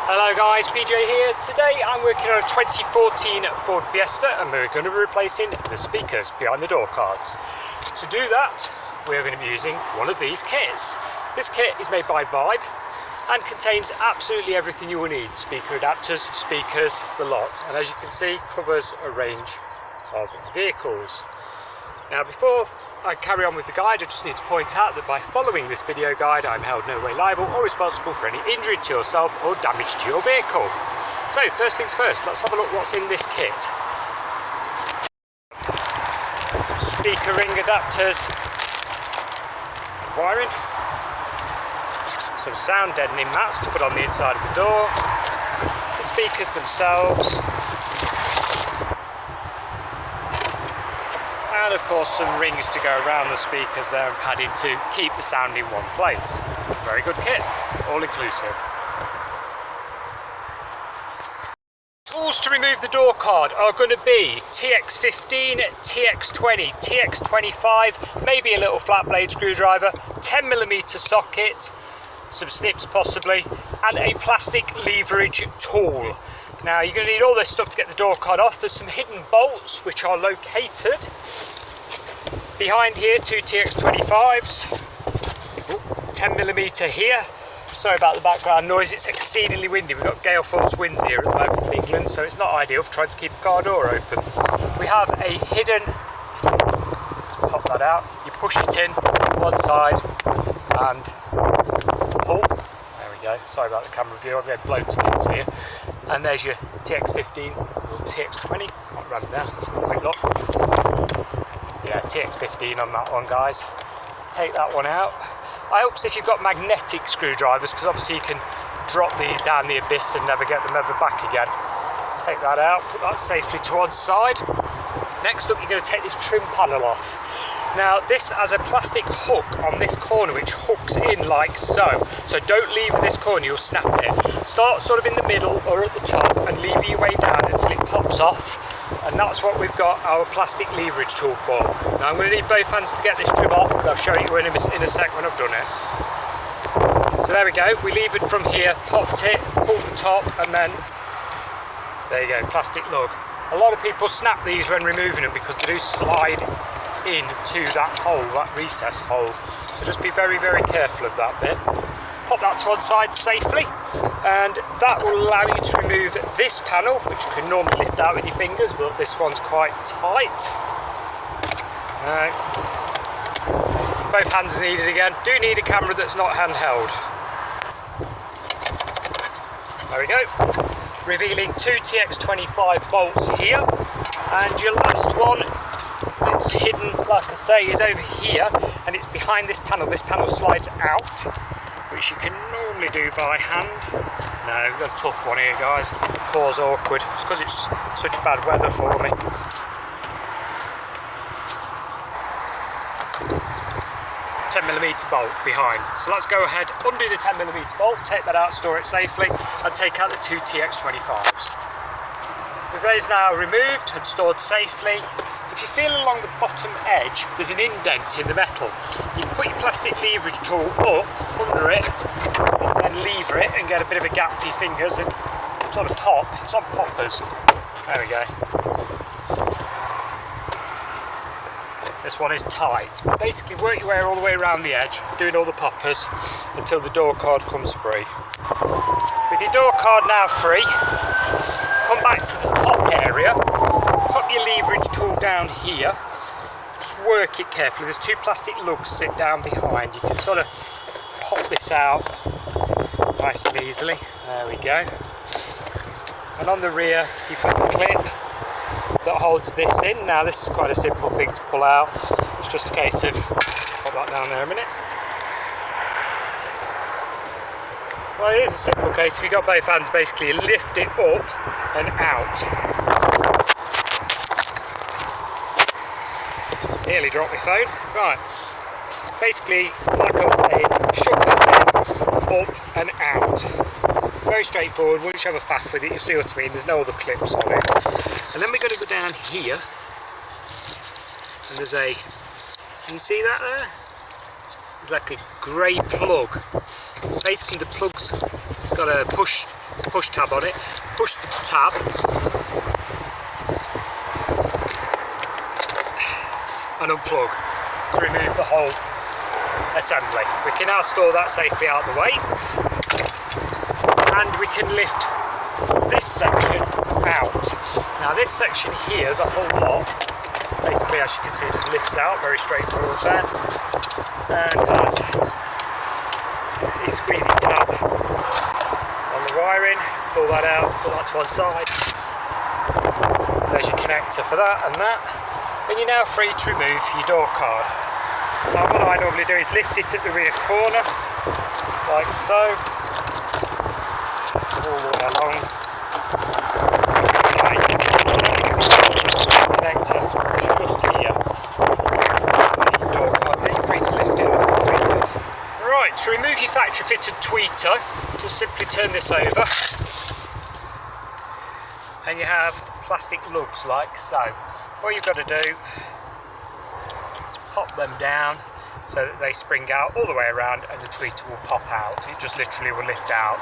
Hello guys, BJ here. Today I'm working on a 2014 Ford Fiesta and we're going to be replacing the speakers behind the door cards. To do that, we're going to be using one of these kits. This kit is made by Vibe and contains absolutely everything you will need. Speaker adapters, speakers, the lot. And as you can see, covers a range of vehicles. Now before I carry on with the guide, I just need to point out that by following this video guide, I'm held no way liable or responsible for any injury to yourself or damage to your vehicle. So first things first, let's have a look what's in this kit. Some speaker ring adapters, wiring, some sound deadening mats to put on the inside of the door, the speakers themselves, and of course some rings to go around the speakers there and padding to keep the sound in one place. Very good kit, all inclusive. Tools to remove the door card are going to be TX15, TX20, TX25, maybe a little flat blade screwdriver, 10mm socket, some snips possibly, and a plastic leverage tool. Now you're going to need all this stuff to get the door card off. There's some hidden bolts which are located behind here, two TX25s, 10mm here. Sorry about the background noise, it's exceedingly windy. We've got gale force winds here at the moment in England, so it's not ideal for trying to keep the car door open. We have a hidden, let's pop that out, you push it in one side and pull. There we go, sorry about the camera view, I'm getting blown to bits here. And there's your TX15 or TX20, can't run there, let's have a quick look. Yeah, TX15 on that one guys. Let's take that one out. I hope so if you've got magnetic screwdrivers, because obviously you can drop these down the abyss and never get them ever back again. Take that out, put that safely to one side. Next up you're going to take this trim panel off. Now this has a plastic hook on this corner which hooks in like so. So don't leave this corner, you'll snap it. Start sort of in the middle or at the top and lever your way down until it pops off. And that's what we've got our plastic leverage tool for. Now I'm going to need both hands to get this trim off, but I'll show you in a sec when I've done it. So there we go, we levered from here, popped it, pulled the top, and then there you go, plastic lug. A lot of people snap these when removing them because they do slide into that hole, that recess hole. So just be very, very careful of that bit. Pop that to one side safely, and that will allow you to remove this panel, which you can normally lift out with your fingers, but this one's quite tight. Both hands are needed again. Do need a camera that's not handheld. There we go. Revealing two TX25 bolts here, and your last one that's hidden, like I say, is over here, and it's behind this panel. This panel slides out, which you can normally do by hand. No, we've got a tough one here guys. Core's awkward. It's because it's such bad weather for me. 10mm bolt behind. So let's go ahead, undo the 10mm bolt, take that out, store it safely, and take out the two TX25s. With those now removed and stored safely, if you feel along the bottom edge, there's an indent in the metal. You can put your plastic leverage tool up under it, and then lever it and get a bit of a gap for your fingers and sort of pop. It's on poppers. There we go. This one is tight. Basically work your way all the way around the edge, doing all the poppers until the door card comes free. With your door card now free, come back to the top area, pop your leverage tool down here, just work it carefully. There's two plastic lugs sit down behind. You can sort of pop this out nice and easily. There we go. And on the rear you've got the clip that holds this in. Now this is quite a simple thing to pull out. It's just a case of, pop that down there a minute. Well, it is a simple case. If you've got both hands, basically you lift it up and out. Nearly dropped my phone. Right. Basically, like I was saying, shove this in, up and out. Very straightforward. Once you have a faff with it, you'll see what I mean. There's no other clips on it. And then we're going to go down here, and there's a, can you see that there? There's like a grey plug. Basically the plugs got a push tab on it. Push the tab, and unplug to remove the whole assembly. We can now store that safely out of the way, and we can lift this section out. Now this section here, the whole lot, basically as you can see just lifts out, very straightforward there, and has a squeezy tab on the wiring. Pull that out, put that to one side. There's your connector for that and that. And you're now free to remove your door card. Now what I normally do is lift it at the rear corner, like so, all the way along. Connector just here. The door card, then you're free to lift it up. Right, to remove your factory fitted tweeter, just simply turn this over, and you have plastic lugs like so. What you've got to do is pop them down so that they spring out all the way around and the tweeter will pop out. It just literally will lift out,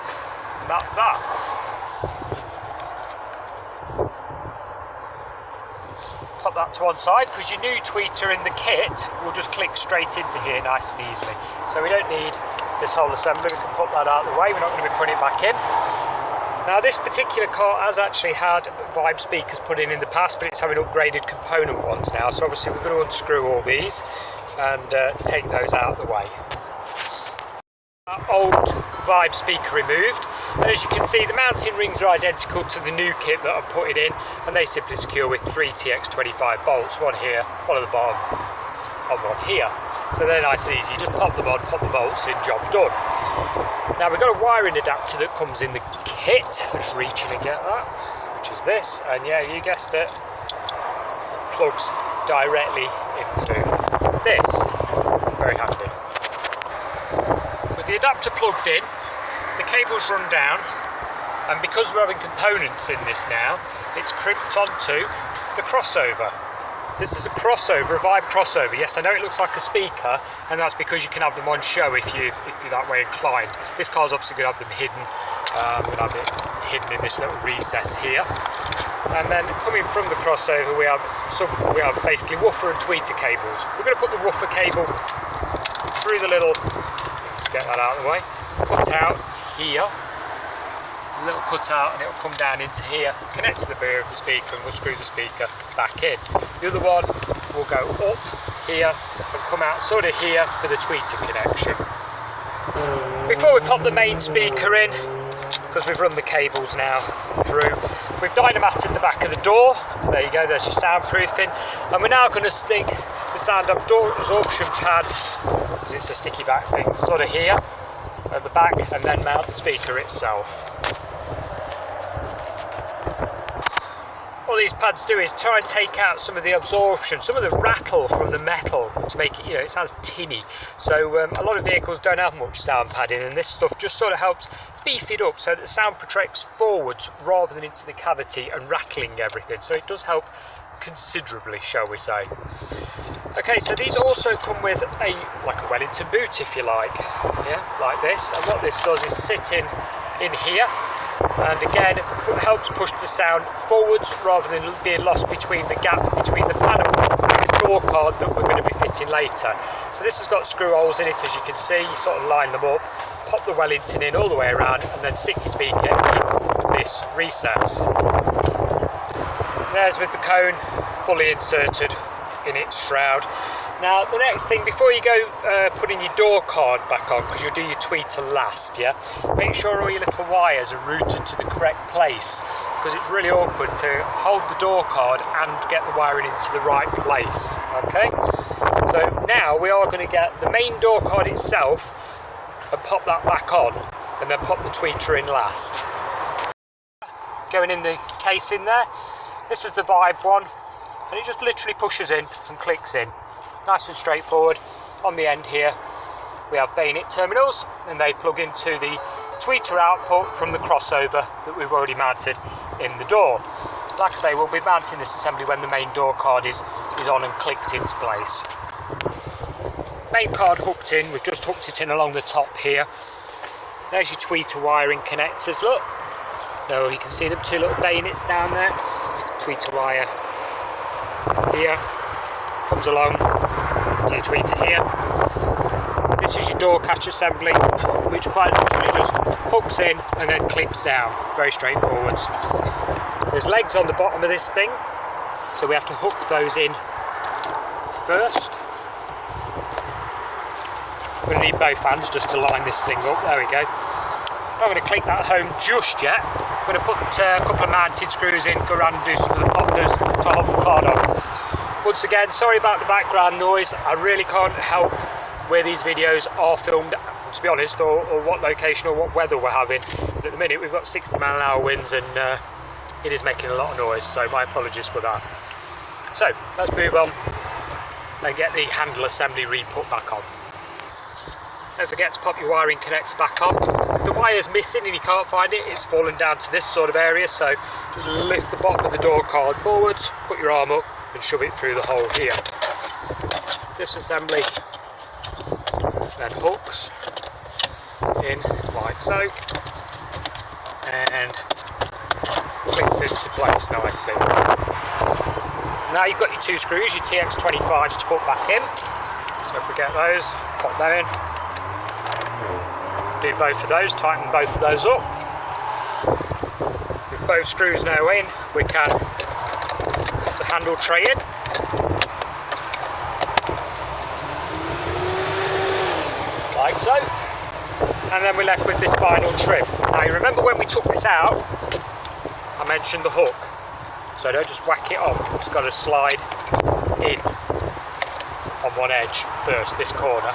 and that's that. Pop that to one side, because your new tweeter in the kit will just click straight into here nice and easily. So we don't need this whole assembly, we can put that out of the way, we're not going to be putting it back in. Now this particular car has actually had Vibe speakers put in the past, but it's having upgraded component ones now, so obviously we're going to unscrew all these and take those out of the way. Our old Vibe speaker removed, and as you can see the mounting rings are identical to the new kit that I've put it in, and they simply secure with 3 TX25 bolts, one here, one at the bottom, and one here. So they're nice and easy, you just pop them on, pop the bolts in, job done. Now we've got a wiring adapter that comes in the kit, just reach in and get that, which is this, and yeah, you guessed it, plugs directly into this, very handy. With the adapter plugged in, the cables run down, and because we're having components in this now, it's crimped onto the crossover. This is a crossover, a Vibe crossover. Yes, I know it looks like a speaker, and that's because you can have them on show if you're that way inclined. This car's obviously going to have them hidden. We're going to have it hidden in this little recess here. And then coming from the crossover, we have basically woofer and tweeter cables. We're going to put the woofer cable through the little, let's get that out of the way, cut out here. A little cut out, and it'll come down into here, connect to the rear of the speaker, and we'll screw the speaker back in. The other one will go up here and come out sort of here for the tweeter connection. Before we pop the main speaker in, because we've run the cables now through, we've dynamated the back of the door. There you go, there's your soundproofing, and we're now going to stick the sound absorption pad, because it's a sticky back thing, sort of here at the back, and then mount the speaker itself. What these pads do is try and take out some of the absorption, some of the rattle from the metal to make it, it sounds tinny. So a lot of vehicles don't have much sound padding, and this stuff just sort of helps beef it up so that the sound projects forwards rather than into the cavity and rattling everything. So it does help considerably, shall we say. Okay, so these also come with like a Wellington boot, if you like, yeah, like this. And what this does is sit in here, and again helps push the sound forwards rather than being lost between the gap between the panel and the door card that we're going to be fitting later. So this has got screw holes in it, as you can see. You sort of line them up, pop the Wellington in all the way around, and then stick your speaker in this recess. There's with the cone fully inserted in its shroud. Now the next thing, before you go putting your door card back on, because you'll do your tweeter last, yeah, make sure all your little wires are routed to the correct place, because it's really awkward to hold the door card and get the wiring into the right place. Okay, so now we are going to get the main door card itself and pop that back on, and then pop the tweeter in last. Going in the case in there, this is the Vibe one, and it just literally pushes in and clicks in. Nice and straightforward. On the end here we have bayonet terminals, and they plug into the tweeter output from the crossover that we've already mounted in the door. Like I say, we'll be mounting this assembly when the main door card is on and clicked into place. Main card hooked in, we've just hooked it in along the top here. There's your tweeter wiring connectors, look. So you can see them, two little bayonets down there. Tweeter wire here, comes along to your tweeter here. This is your door catch assembly, which quite literally just hooks in and then clicks down. Very straightforward. There's legs on the bottom of this thing, so we have to hook those in first. We're going to need both hands just to line this thing up. There we go. I'm not going to click that home just yet. I'm going to put a couple of mounted screws in, go around and do some of the poppers to hold the card on. Once again, sorry about the background noise. I really can't help where these videos are filmed, to be honest, or what location or what weather we're having. But at the minute we've got 60-mile-an-hour winds and it is making a lot of noise, so my apologies for that. So let's move on and get the handle assembly re-put back on. Don't forget to pop your wiring connector back on. If the wire's missing and you can't find it, it's fallen down to this sort of area, so just lift the bottom of the door card forwards, put your arm up and shove it through the hole here. This assembly then hooks in like so and clicks into place nicely. Now you've got your two screws, your TX25s to put back in. So if we get those, pop them in. Do both of those, tighten both of those up. With both screws now in, we can put the handle tray in. Like so. And then we're left with this final trim. Now you remember when we took this out, I mentioned the hook. So don't just whack it on, it's got to slide in on one edge first, this corner,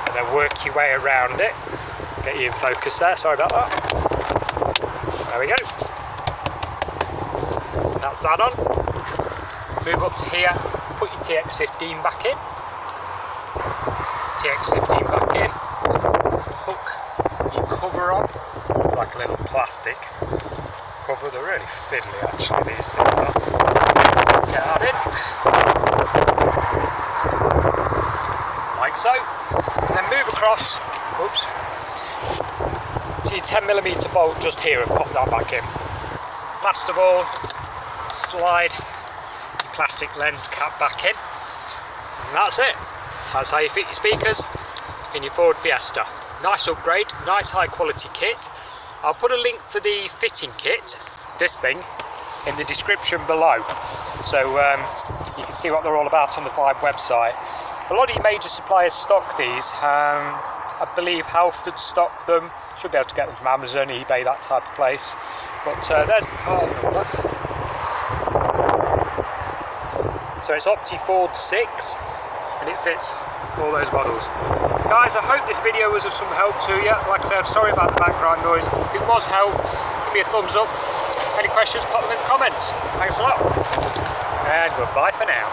and then work your way around it. Get you in focus there, sorry about that. There we go. That's that on. Move up to here, put your TX15 back in. TX15 back in. Hook your cover on. It's like a little plastic cover. They're really fiddly actually, these things are. Get that in. Like so. And then move across. Oops. To your 10mm bolt just here and pop that back in. Last of all, slide your plastic lens cap back in, and that's it. That's how you fit your speakers in your Ford Fiesta. Nice upgrade, nice high quality kit. I'll put a link for the fitting kit, this thing, in the description below, so you can see what they're all about on the Vibe website. A lot of your major suppliers stock these. I believe Halford stock them. Should be able to get them from Amazon, eBay, that type of place. But there's the part number. So it's Opti Ford 6 and it fits all those models. Guys, I hope this video was of some help to you. Like I said, I'm sorry about the background noise. If it was help, give me a thumbs up. Any questions, pop them in the comments. Thanks a lot. And goodbye for now.